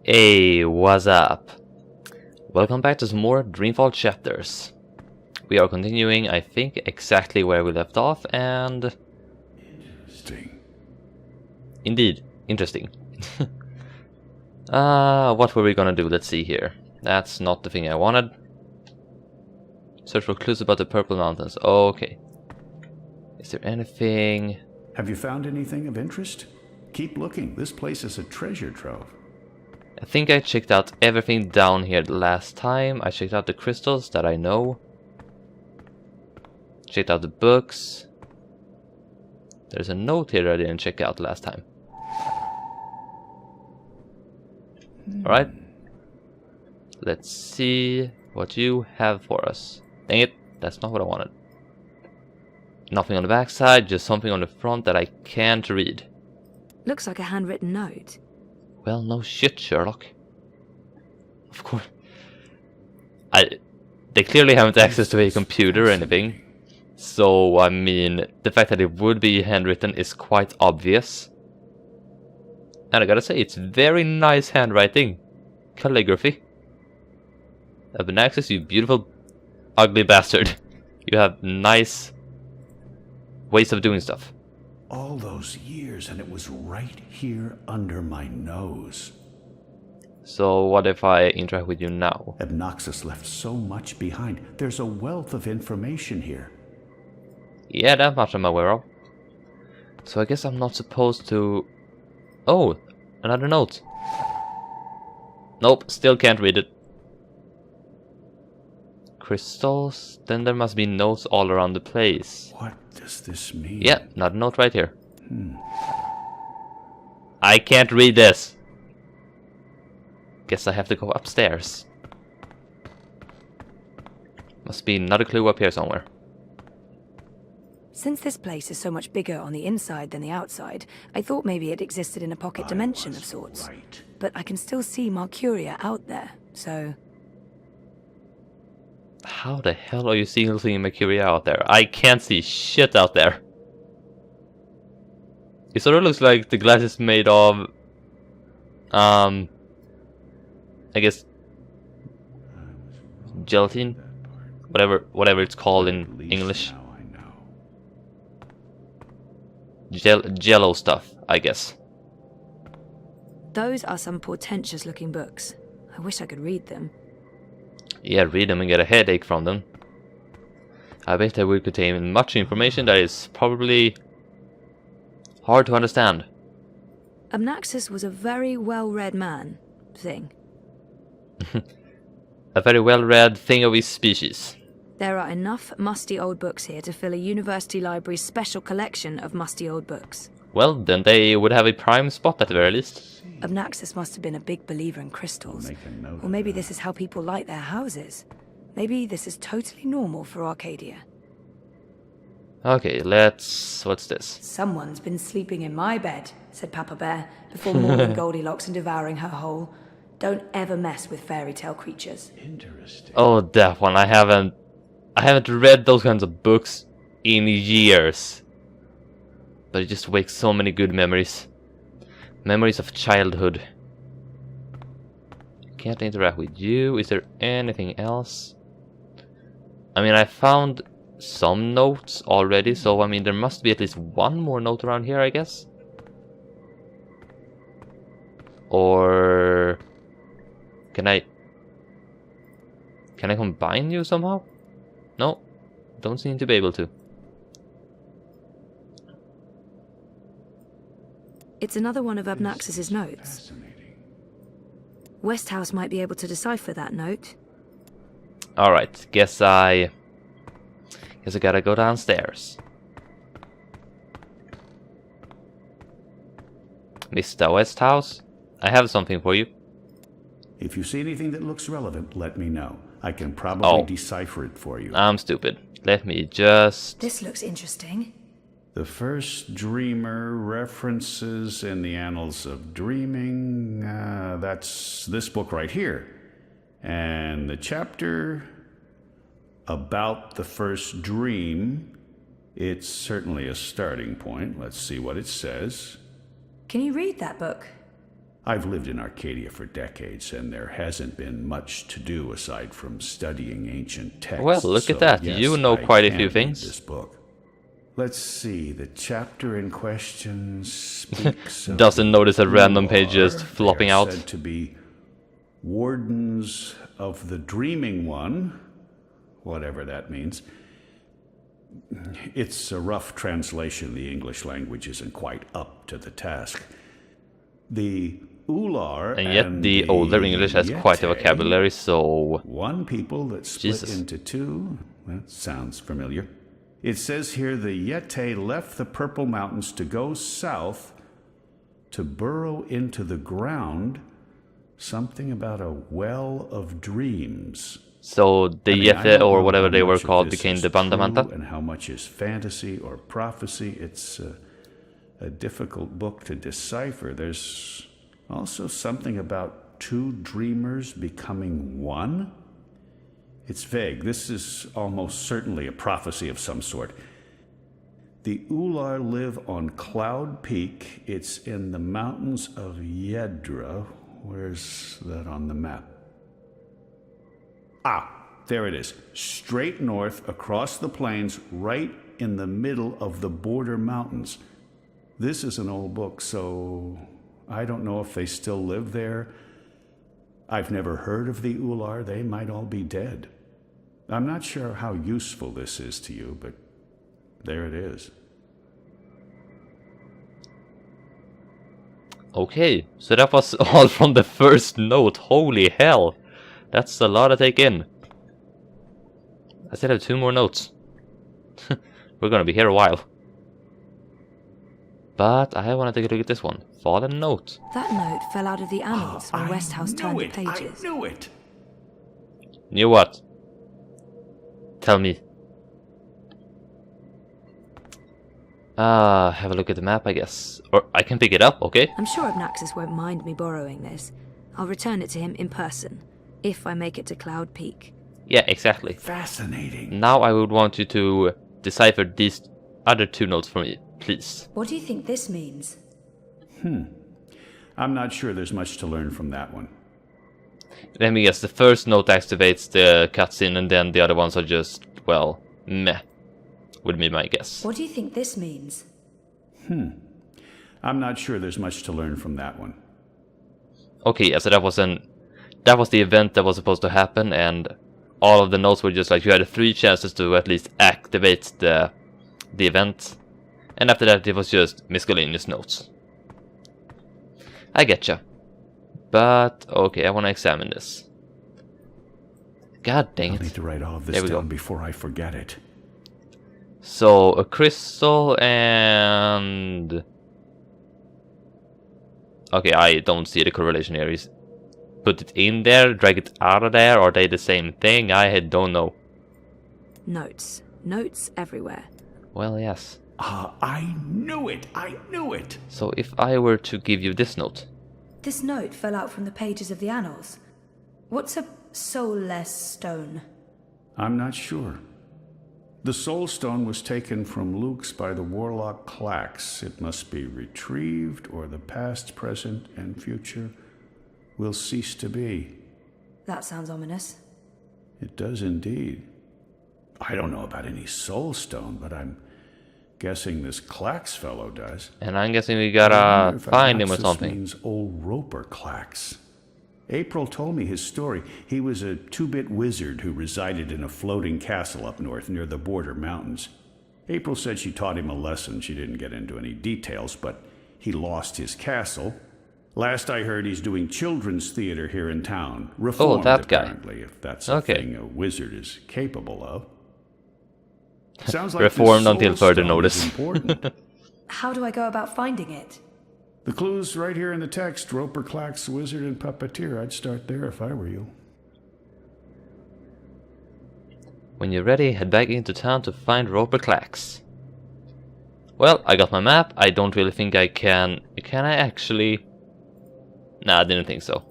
Hey, what's up? Welcome back to some more Dreamfall chapters. We are continuing, I think, exactly where we left off, and... Interesting. Indeed, interesting. What were we gonna do? Let's see here. That's not the thing I wanted. Search for clues about the Purple Mountains. Okay. Is there anything... Have you found anything of interest? Keep looking. This place is a treasure trove. I think I checked out everything down here the last time. I checked out the crystals that I know. Checked out the books. There's a note here that I didn't check out last time. Alright. Let's see what you have for us. Dang it, that's not what I wanted. Nothing on the back side, just something on the front that I can't read. Looks like a handwritten note. Well, no shit, Sherlock. Of course. They clearly haven't access to a computer or anything. So, I mean, the fact that it would be handwritten is quite obvious. And I gotta say, it's very nice handwriting. Calligraphy. Abnaxis, you beautiful, ugly bastard. You have nice ways of doing stuff. All those years and it was right here under my nose. So what if I interact with you now? Abnaxis left so much behind. There's a wealth of information here. Yeah, that much I'm aware of. So I guess I'm not supposed to... Oh, another note. Nope, still can't read it. Crystals? Then there must be notes all around the place. What does this mean? Yeah, another note right here. I can't read this. Guess I have to go upstairs. Must be another clue up here somewhere. Since this place is so much bigger on the inside than the outside, I thought maybe it existed in a pocket dimension of sorts. Right. But I can still see Mercuria out there, so... How the hell are you seeing Mercuria out there? I can't see shit out there. It sort of looks like the glass is made of... I guess... gelatin? Whatever it's called in English. Now I know. Jello stuff, I guess. Those are some portentous-looking books. I wish I could read them. Yeah, read them and get a headache from them. I bet they will contain much information that is probably hard to understand. Abnaxis was a very well-read man, thing. A very well-read thing of his species. There are enough musty old books here to fill a university library's special collection of musty old books. Well, then they would have a prime spot at the very least. Abnaxis must have been a big believer in crystals. Make a note Or of maybe that. this is how people light their houses. Maybe this is totally normal for Arcadia. Okay, let's... what's this? Someone's been sleeping in my bed, said Papa Bear, before mauling Goldilocks and devouring her whole. Don't ever mess with fairy tale creatures. Interesting. Oh, that one. I haven't read those kinds of books in years. But it just wakes so many good memories. Memories of childhood. Can't interact with you. Is there anything else? I mean, I found some notes already, so I mean, there must be at least one more note around here, I guess. Or... Can I combine you somehow? No, don't seem to be able to. It's another one of Abnaxis's notes. Fascinating. Westhouse might be able to decipher that note. Alright, guess I gotta go downstairs. Mr. Westhouse, I have something for you. If you see anything that looks relevant, let me know. I can probably Oh. decipher it for you. I'm stupid. Let me just... This looks interesting. The first dreamer references in the annals of dreaming. That's this book right here. And the chapter about the first dream, it's certainly a starting point. Let's see what it says. Can you read that book? I've lived in Arcadia for decades, and there hasn't been much to do aside from studying ancient texts. Well, look at that. Yes, You know I quite a can few read things. This book. Let's see. The chapter in question speaks of Doesn't notice a random page Ular. just They flopping are out. said to be wardens of the Dreaming One, whatever that means. It's a rough translation. The English language isn't quite up to the task. The Ular And yet the older English has quite a Yeti, vocabulary, so... one people that split Jesus. into two. That sounds familiar. It says here the Yeti left the Purple Mountains to go south to burrow into the ground. Something about a well of dreams. So the I Yeti, don't or know whatever how they were much of called, this became is the Bandamanta. true and how much is fantasy or prophecy. It's a difficult book to decipher. There's also something about two dreamers becoming one. It's vague. This is almost certainly a prophecy of some sort. The Ular live on Cloud Peak. It's in the mountains of Yedra. Where's that on the map? Ah, there it is. Straight north across the plains, right in the middle of the border mountains. This is an old book, so I don't know if they still live there. I've never heard of the Ular. They might all be dead. I'm not sure how useful this is to you, but there it is. Okay, so that was all from the first note. Holy hell! That's a lot to take in. I still have 2 more notes. We're gonna be here a while. But I want to take a look at this one. Fallen note. That note fell out of the annals when Westhouse turned the I pages. knew it! Knew what? Tell me. Have a look at the map, I guess. Or I can pick it up, okay? I'm sure Obnaxis won't mind me borrowing this. I'll return it to him in person, if I make it to Cloud Peak. Yeah, exactly. Fascinating. Now I would want you to decipher these other 2 notes for me, please. What do you think this means? I'm not sure there's much to learn from that one. Let me guess, the first note activates the cutscene and then the other ones are just, well, meh. Would be my guess. What do you think this means? I'm not sure there's much to learn from that one. Okay, yeah, so that was the event that was supposed to happen, and all of the notes were just like you had 3 chances to at least activate the event, and after that it was just miscellaneous notes. I getcha. But okay, I want to examine this. God dang I need it. to write all of There this we go. down before I forget it. So a crystal and okay, I don't see the correlation here. Is put it in there, drag it out of there, or are they the same thing? I don't know. Notes. Notes everywhere. Well, yes. Ah, I knew it! I knew it! So if I were to give you this note. This note fell out from the pages of the annals. What's a soulless stone? I'm not sure. The Soul Stone was taken from Luke's by the warlock Clax. It must be retrieved, or the past, present, and future will cease to be. That sounds ominous. It does indeed. I don't know about any Soul Stone, but I'm guessing this Clax fellow does. And I'm guessing we I gotta wonder if find him or Obnaxis something. means old Roper Clax. April told me his story. He was a 2-bit wizard who resided in a floating castle up north near the border mountains. April said she taught him a lesson. She didn't get into any details, but he lost his castle. Last I heard, he's doing children's theater here in town. Reformed, that guy. apparently, if that's a Okay. thing a wizard is capable of. Sounds like Reformed this until Soul further Stone notice. is important. How do I go about finding it? The clue's right here in the text. Roper Clax, wizard and puppeteer. I'd start there if I were you. When you're ready, head back into town to find Roper Clax. Well, I got my map. I don't really think I can... Can I actually... Nah, I didn't think so.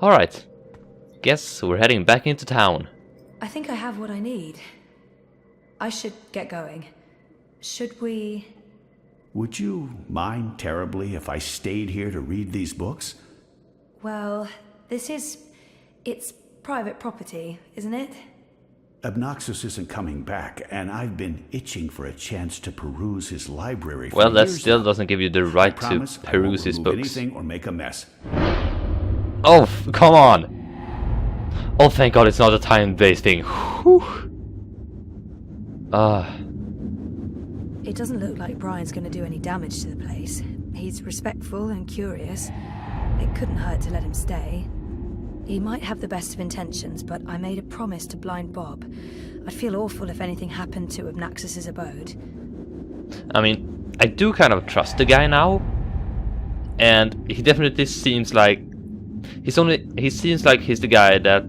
Alright. Guess we're heading back into town. I think I have what I need. I should get going. Should we... Would you mind terribly if I stayed here to read these books? Well, it's private property, isn't it? Obnoxious isn't coming back, and I've been itching for a chance to peruse his library for Well, that years still now. doesn't give you the right I to promise I won't peruse his remove books. anything or make a mess. Oh, come on! Oh, thank God it's not a time-based thing. Whew. It doesn't look like Brian's going to do any damage to the place. He's respectful and curious. It couldn't hurt to let him stay. He might have the best of intentions, but I made a promise to blind Bob. I'd feel awful if anything happened to Obnaxus's abode. I mean, I do kind of trust the guy now. And he definitely seems like... He seems like he's the guy that...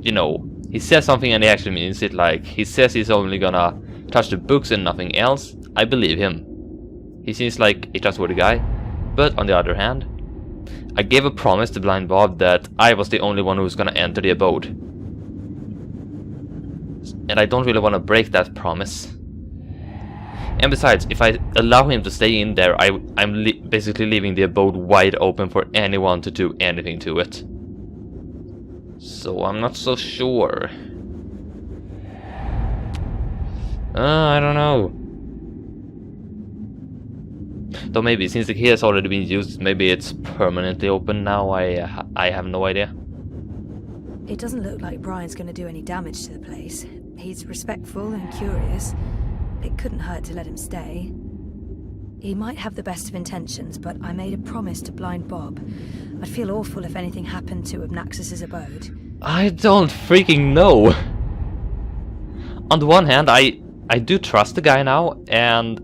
You know, he says something and he actually means it. Like, he says he's only gonna touch the books and nothing else. I believe him. He seems like a trustworthy guy. But on the other hand, I gave a promise to Blind Bob that I was the only one who was gonna enter the abode. And I don't really want to break that promise. And besides, if I allow him to stay in there, I'm basically leaving the abode wide open for anyone to do anything to it. So I'm not so sure. I don't know. Though maybe, since the key has already been used, maybe it's permanently open now. I have no idea. It doesn't look like Brian's going to do any damage to the place. He's respectful and curious. It couldn't hurt to let him stay. He might have the best of intentions, but I made a promise to blind Bob. I'd feel awful if anything happened to Obnaxus's abode. I don't freaking know. On the one hand, I do trust the guy now, and...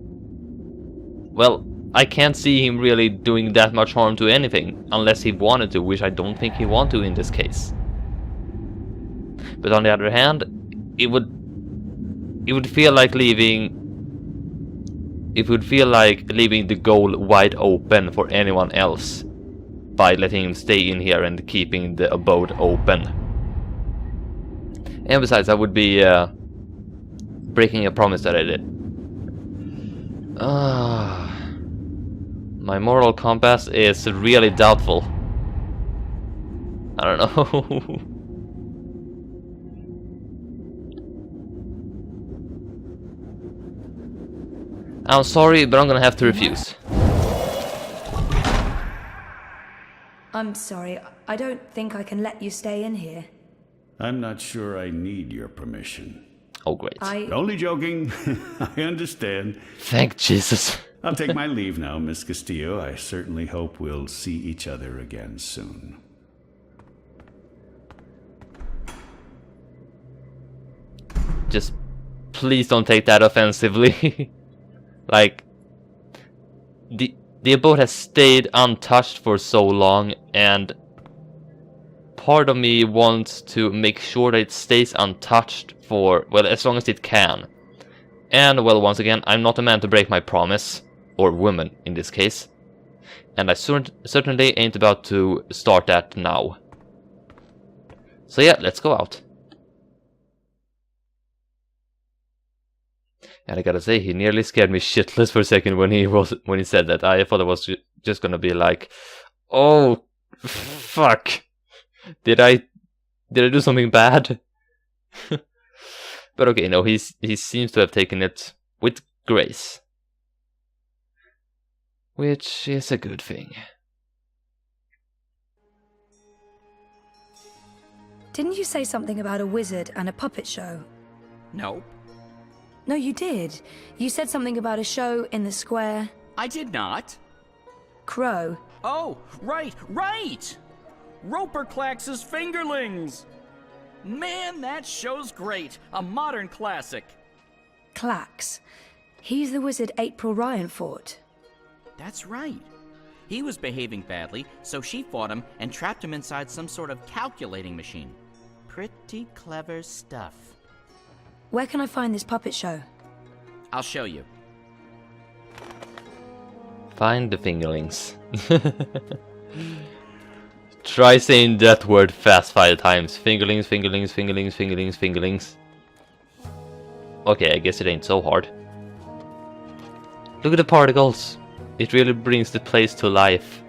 Well, I can't see him really doing that much harm to anything, unless he wanted to, which I don't think he want to in this case. But on the other hand, it would feel like leaving the goal wide open for anyone else by letting him stay in here and keeping the abode open. And besides, I would be breaking a promise that I did. My moral compass is really doubtful. I don't know. I'm sorry, but I'm gonna have to refuse. I'm sorry, I don't think I can let you stay in here. I'm not sure I need your permission. Oh, great. Only joking. I understand. Thank Jesus. I'll take my leave now, Miss Castillo. I certainly hope we'll see each other again soon. Just please don't take that offensively. Like, the abode has stayed untouched for so long, and part of me wants to make sure that it stays untouched for, well, as long as it can. And, well, once again, I'm not a man to break my promise, or woman in this case, and I certainly ain't about to start that now. So yeah, let's go out. And I gotta say, he nearly scared me shitless for a second when he said that. I thought it was just gonna be like, oh, fuck, did I do something bad? But okay, no, he seems to have taken it with grace, which is a good thing. Didn't you say something about a wizard and a puppet show? No, No, you did. You said something about a show in the square. I did not. Crow. Oh, right! Roper Clax's Fingerlings! Man, that show's great. A modern classic. Clax. He's the wizard April Ryan fought. That's right. He was behaving badly, so she fought him and trapped him inside some sort of calculating machine. Pretty clever stuff. Where can I find this puppet show? I'll show you. Find the fingerlings. Try saying that word fast 5 times. Fingerlings, fingerlings, fingerlings, fingerlings, fingerlings. Okay, I guess it ain't so hard. Look at the particles. It really brings the place to life.